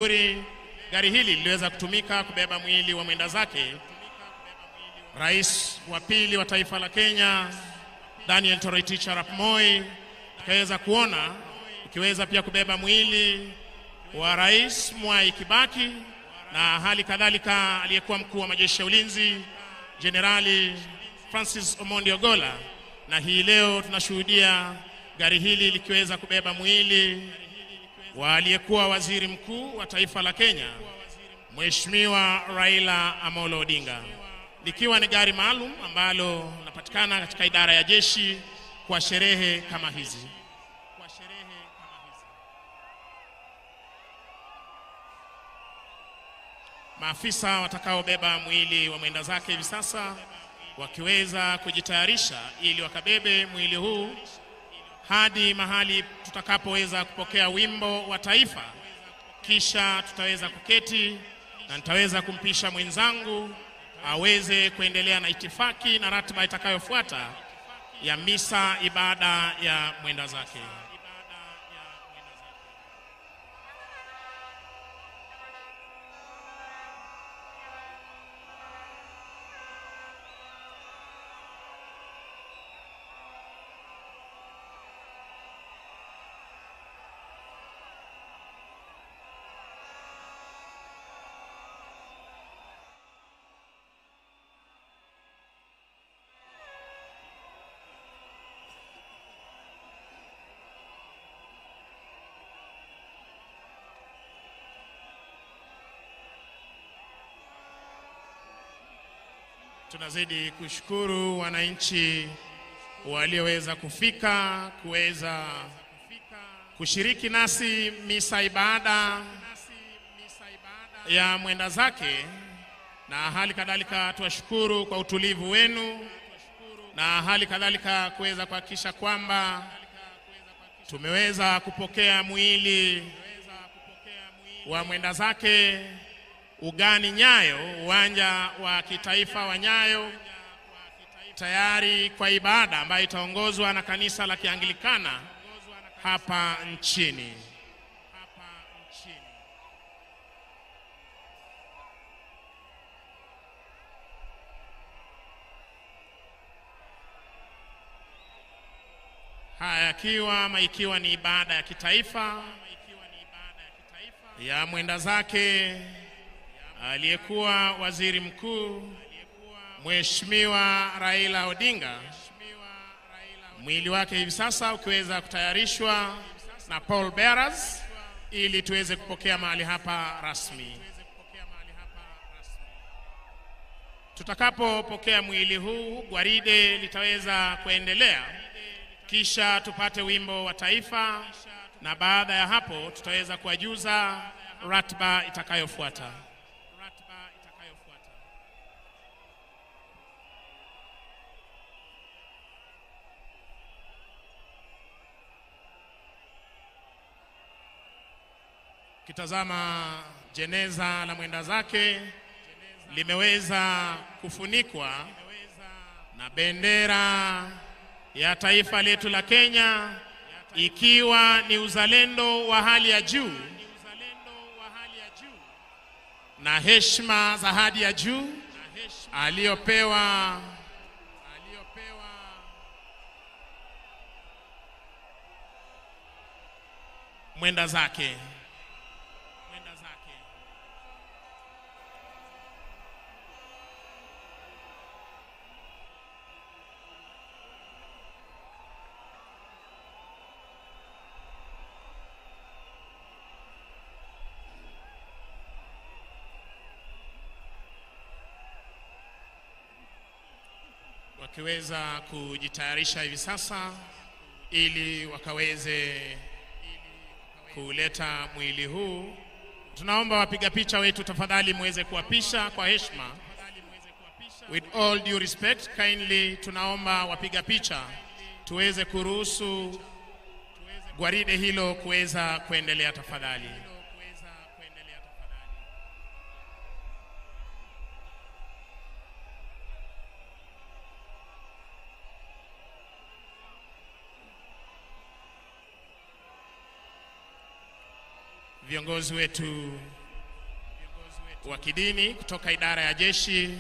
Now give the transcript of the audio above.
Gari hili liliweza kutumika kubeba mwili wa mwenda zake Rais wa pili wa taifa la Kenya Daniel Toroitich Arap Moi. Tukaweza kuona ikiweza pia kubeba mwili wa Rais Mwai Kibaki na hali kadhalika aliyekuwa mkuu wa majeshi ya ulinzi Generali Francis Omondi Ogolla. Na hii leo tunashuhudia gari hili likiweza kubeba mwili wa aliyekuwa waziri mkuu wa taifa la Kenya Mheshimiwa Raila Amolo Odinga, likiwa ni gari maalum ambalo linapatikana katika idara ya jeshi kwa sherehe kama hizi. Maafisa watakaobeba mwili wa mwenda zake hivi sasa wakiweza kujitayarisha ili wakabebe mwili huu hadi mahali tutakapoweza kupokea wimbo wa taifa. Kisha tutaweza kuketi na nitaweza kumpisha mwenzangu aweze kuendelea na itifaki na ratiba itakayofuata ya misa ibada ya mwenda zake. Tunazidi kushukuru wananchi walioweza kufika kuweza kushiriki nasi misa ibada ya mwenda zake, na hali kadhalika tuwashukuru kwa utulivu wenu, na hali kadhalika kuweza kuhakikisha kwamba tumeweza kupokea mwili wa mwenda zake ugani Nyayo, uwanja wa kitaifa wa Nyayo, tayari kwa ibada ambayo itaongozwa na kanisa la Kianglikana hapa nchini. Haya ikiwa ni ibada ya kitaifa ya mwenda zake aliyekuwa waziri mkuu Mheshimiwa Raila Odinga, mwili wake hivi sasa ukiweza kutayarishwa na Paul Bearers ili tuweze kupokea mahali hapa rasmi. Tutakapopokea mwili huu, gwaride litaweza kuendelea, kisha tupate wimbo wa taifa, na baada ya hapo tutaweza kuwajuza ratiba itakayofuata. Kitazama jeneza la mwenda zake limeweza kufunikwa na bendera ya taifa letu la Kenya, ikiwa ni uzalendo wa hali ya juu na heshima za hadi ya juu aliyopewa mwenda zake. Wakiweza kujitayarisha hivi sasa ili wakaweze kuleta mwili huu, tunaomba wapiga picha wetu tafadhali muweze kuwapisha kwa heshima. With all due respect, kindly tunaomba wapiga picha tuweze kuruhusu gwaride hilo kuweza kuendelea tafadhali. viongozi wetu wa kidini kutoka idara ya jeshi